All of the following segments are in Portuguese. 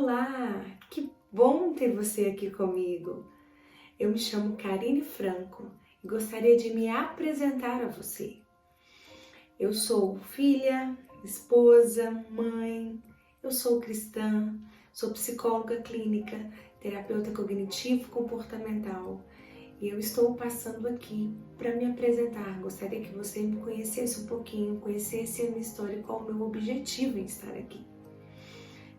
Olá, que bom ter você aqui comigo. Eu me chamo Karine Franco e gostaria de me apresentar a você. Eu sou filha, esposa, mãe, eu sou cristã, sou psicóloga clínica, terapeuta cognitivo-comportamental e eu estou passando aqui para me apresentar. Gostaria que você me conhecesse um pouquinho, conhecesse a minha história e qual o meu objetivo em estar aqui.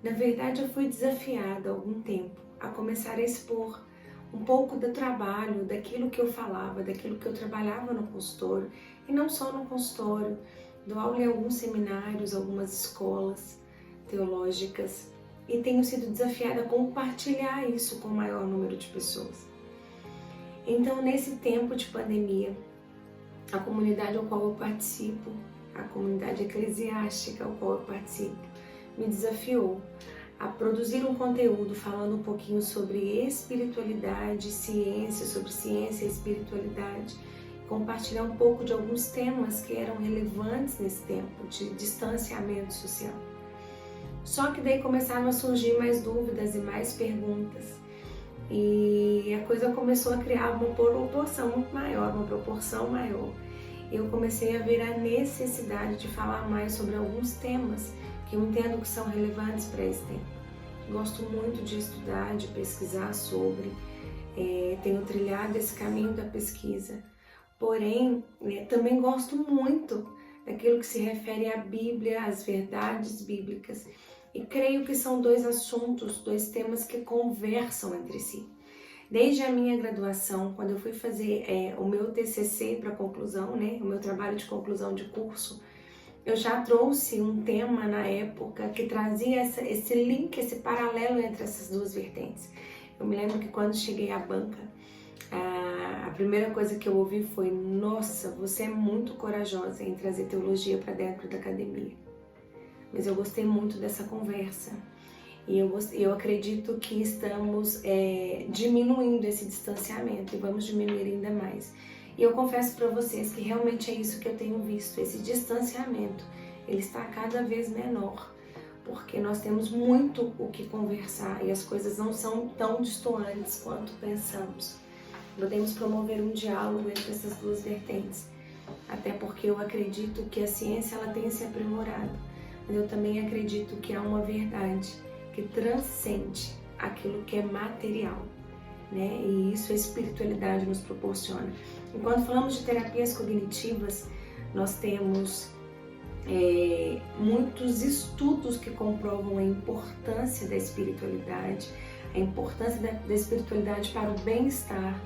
Na verdade, eu fui desafiada há algum tempo a começar a expor um pouco do trabalho, daquilo que eu falava, daquilo que eu trabalhava no consultório, e não só no consultório, dou aula em alguns seminários, algumas escolas teológicas, e tenho sido desafiada a compartilhar isso com o maior número de pessoas. Então, nesse tempo de pandemia, a comunidade ao qual eu participo, a comunidade eclesiástica ao qual eu participo, me desafiou a produzir um conteúdo falando um pouquinho sobre espiritualidade, ciência, sobre ciência e espiritualidade, compartilhar um pouco de alguns temas que eram relevantes nesse tempo de distanciamento social. Só que daí começaram a surgir mais dúvidas e mais perguntas e a coisa começou a criar uma proporção maior. Eu comecei a ver a necessidade de falar mais sobre alguns temas que eu entendo que são relevantes para esse tempo. Gosto muito de estudar, de pesquisar sobre, tenho trilhado esse caminho da pesquisa, porém também gosto muito daquilo que se refere à Bíblia, às verdades bíblicas, e creio que são dois assuntos, dois temas que conversam entre si. Desde a minha graduação, quando eu fui fazer o meu TCC para conclusão, o meu trabalho de conclusão de curso, eu já trouxe um tema na época que trazia esse link, esse paralelo entre essas duas vertentes. Eu me lembro que quando cheguei à banca, a primeira coisa que eu ouvi foi: nossa, você é muito corajosa em trazer teologia para dentro da academia. Mas eu gostei muito dessa conversa e eu acredito que estamos diminuindo esse distanciamento e vamos diminuir ainda mais. E eu confesso para vocês que realmente é isso que eu tenho visto, esse distanciamento, ele está cada vez menor, porque nós temos muito o que conversar e as coisas não são tão distantes quanto pensamos. Podemos promover um diálogo entre essas duas vertentes, até porque eu acredito que a ciência ela tem se aprimorado, mas eu também acredito que há uma verdade que transcende aquilo que é material, e isso a espiritualidade nos proporciona. Enquanto falamos de terapias cognitivas, nós temos muitos estudos que comprovam a importância da espiritualidade, a importância da espiritualidade para o bem-estar,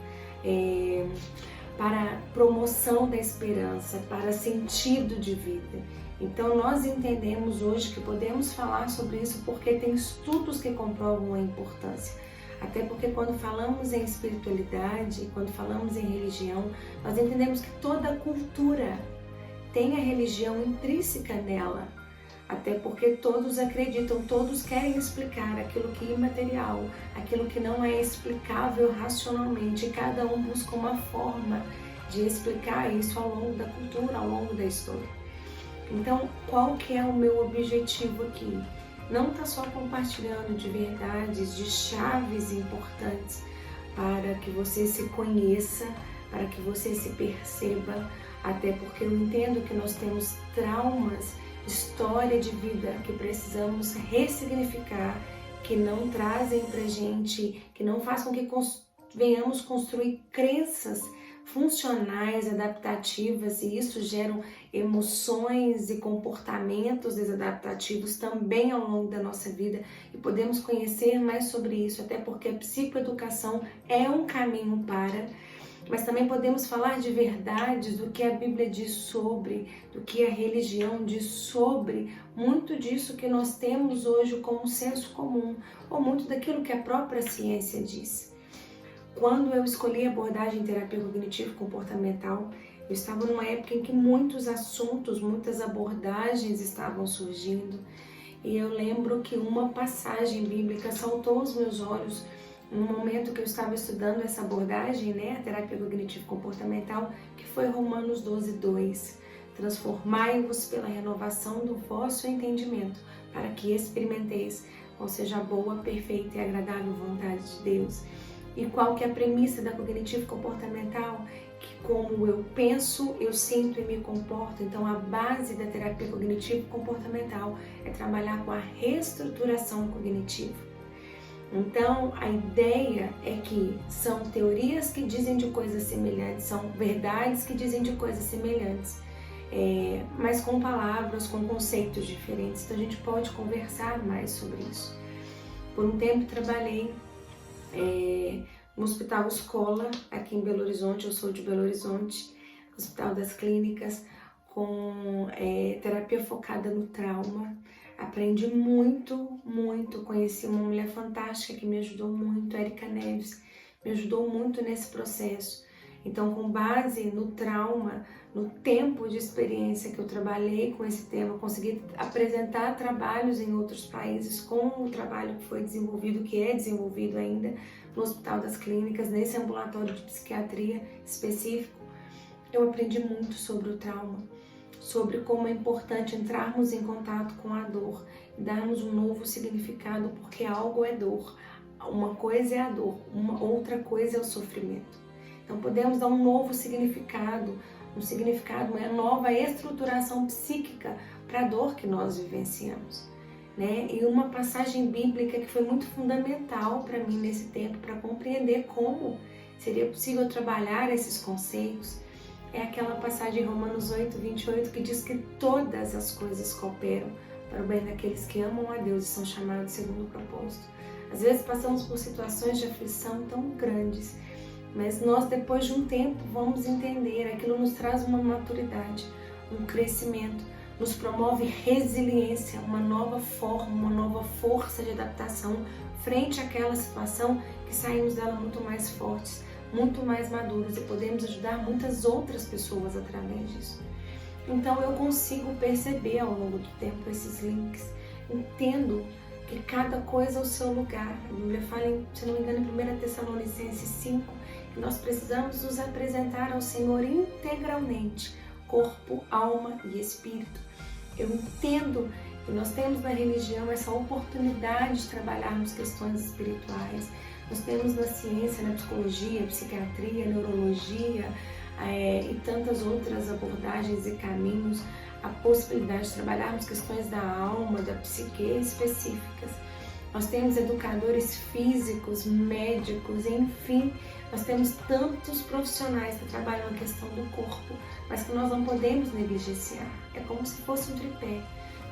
para a promoção da esperança, para sentido de vida. Então nós entendemos hoje que podemos falar sobre isso porque tem estudos que comprovam a importância. Até porque quando falamos em espiritualidade, quando falamos em religião, nós entendemos que toda cultura tem a religião intrínseca nela. Até porque todos acreditam, todos querem explicar aquilo que é imaterial, aquilo que não é explicável racionalmente. E cada um busca uma forma de explicar isso ao longo da cultura, ao longo da história. Então, qual que é o meu objetivo aqui? Não está só compartilhando de verdades, de chaves importantes para que você se conheça, para que você se perceba, até porque eu entendo que nós temos traumas, história de vida que precisamos ressignificar, que não trazem pra gente, que não façam que venhamos construir crenças funcionais, adaptativas, e isso gera emoções e comportamentos desadaptativos também ao longo da nossa vida, e podemos conhecer mais sobre isso, até porque a psicoeducação é um caminho mas também podemos falar de verdades, do que a Bíblia diz sobre, do que a religião diz sobre, muito disso que nós temos hoje como senso comum, ou muito daquilo que a própria ciência diz. Quando eu escolhi a abordagem terapia cognitivo-comportamental, eu estava numa época em que muitos assuntos, muitas abordagens estavam surgindo, e eu lembro que uma passagem bíblica saltou aos meus olhos no momento que eu estava estudando essa abordagem, a terapia cognitivo-comportamental, que foi Romanos 12:2. Transformai-vos pela renovação do vosso entendimento, para que experimenteis qual seja a boa, perfeita e agradável vontade de Deus. E qual que é a premissa da cognitivo comportamental? Que como eu penso, eu sinto e me comporto. Então a base da terapia cognitivo comportamental é trabalhar com a reestruturação cognitiva. Então a ideia é que são teorias que dizem de coisas semelhantes, são verdades que dizem de coisas semelhantes, mas com palavras, com conceitos diferentes. Então a gente pode conversar mais sobre isso. Por um tempo trabalhei no Hospital Escola, aqui em Belo Horizonte. Eu sou de Belo Horizonte, Hospital das Clínicas, com terapia focada no trauma. Aprendi muito, conheci uma mulher fantástica que me ajudou muito, Érica Neves, me ajudou muito nesse processo. Então, com base no trauma, no tempo de experiência que eu trabalhei com esse tema, consegui apresentar trabalhos em outros países com o trabalho que foi desenvolvido, que é desenvolvido ainda no Hospital das Clínicas, nesse ambulatório de psiquiatria específico. Eu aprendi muito sobre o trauma, sobre como é importante entrarmos em contato com a dor e darmos um novo significado, porque algo é dor. Uma coisa é a dor, uma outra coisa é o sofrimento. Então podemos dar um novo significado, uma nova estruturação psíquica para a dor que nós vivenciamos, né? E uma passagem bíblica que foi muito fundamental para mim nesse tempo, para compreender como seria possível trabalhar esses conceitos, é aquela passagem em Romanos 8:28 que diz que todas as coisas cooperam para o bem daqueles que amam a Deus e são chamados segundo o propósito. Às vezes passamos por situações de aflição tão grandes, mas nós depois de um tempo vamos entender, aquilo nos traz uma maturidade, um crescimento, nos promove resiliência, uma nova forma, uma nova força de adaptação frente àquela situação, que saímos dela muito mais fortes, muito mais maduros e podemos ajudar muitas outras pessoas através disso. Então eu consigo perceber ao longo do tempo esses links, entendo que cada coisa é o seu lugar. A Bíblia fala, se não me engano, em 1 Tessalonicenses 5, que nós precisamos nos apresentar ao Senhor integralmente, corpo, alma e espírito. Eu entendo que nós temos na religião essa oportunidade de trabalharmos questões espirituais. Nós temos na ciência, na psicologia, psiquiatria, neurologia e tantas outras abordagens e caminhos a possibilidade de trabalharmos questões da alma, da psique específicas. Nós temos educadores físicos, médicos, enfim, nós temos tantos profissionais que trabalham a questão do corpo, mas que nós não podemos negligenciar. É como se fosse um tripé.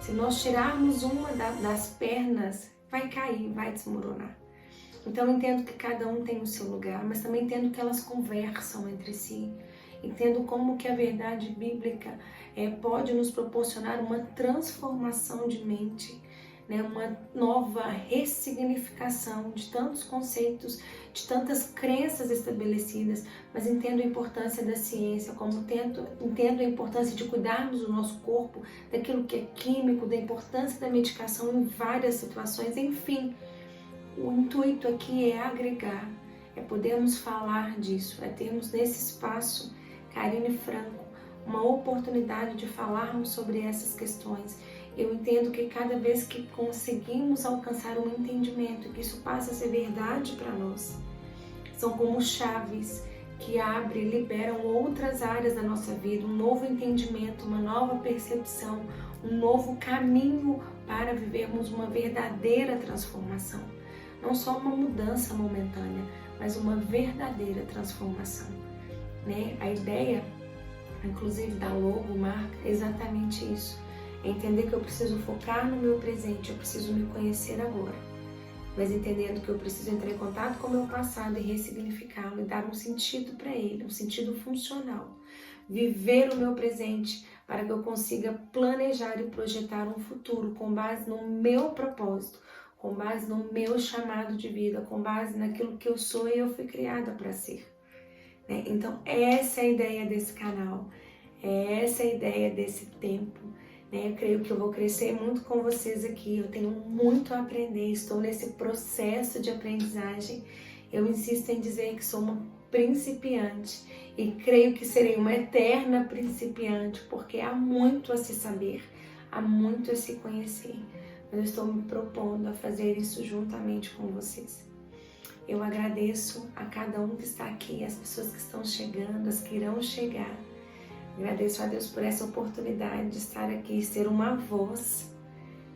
Se nós tirarmos uma das pernas, vai cair, vai desmoronar. Então eu entendo que cada um tem o seu lugar, mas também entendo que elas conversam entre si. Entendo como que a verdade bíblica pode nos proporcionar uma transformação de mente, né? Uma nova ressignificação de tantos conceitos, de tantas crenças estabelecidas, mas entendo a importância da ciência, entendo a importância de cuidarmos do nosso corpo, daquilo que é químico, da importância da medicação em várias situações, enfim. O intuito aqui é agregar, é podermos falar disso, é termos nesse espaço, Karine Franco, uma oportunidade de falarmos sobre essas questões. Eu entendo que cada vez que conseguimos alcançar um entendimento, que isso passa a ser verdade para nós, são como chaves que abrem e liberam outras áreas da nossa vida, um novo entendimento, uma nova percepção, um novo caminho para vivermos uma verdadeira transformação. Não só uma mudança momentânea, mas uma verdadeira transformação, né? A ideia, inclusive da logomarca, é exatamente isso. É entender que eu preciso focar no meu presente, eu preciso me conhecer agora. Mas entendendo que eu preciso entrar em contato com o meu passado e ressignificá-lo e dar um sentido para ele, um sentido funcional. Viver o meu presente para que eu consiga planejar e projetar um futuro com base no meu propósito, com base no meu chamado de vida, com base naquilo que eu sou e eu fui criada para ser. Então, essa é a ideia desse canal, essa é a ideia desse tempo. Eu creio que eu vou crescer muito com vocês aqui, eu tenho muito a aprender, estou nesse processo de aprendizagem. Eu insisto em dizer que sou uma principiante e creio que serei uma eterna principiante, porque há muito a se saber, há muito a se conhecer. mas eu estou me propondo a fazer isso juntamente com vocês. Eu agradeço a cada um que está aqui, as pessoas que estão chegando, as que irão chegar. Agradeço a Deus por essa oportunidade de estar aqui, ser uma voz,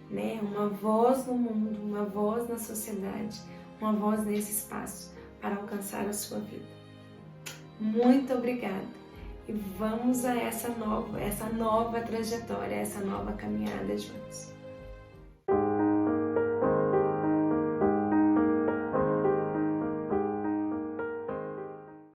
né? Uma voz no mundo, uma voz na sociedade, uma voz nesse espaço para alcançar a sua vida. Muito obrigada e vamos a essa nova trajetória, essa nova caminhada juntos.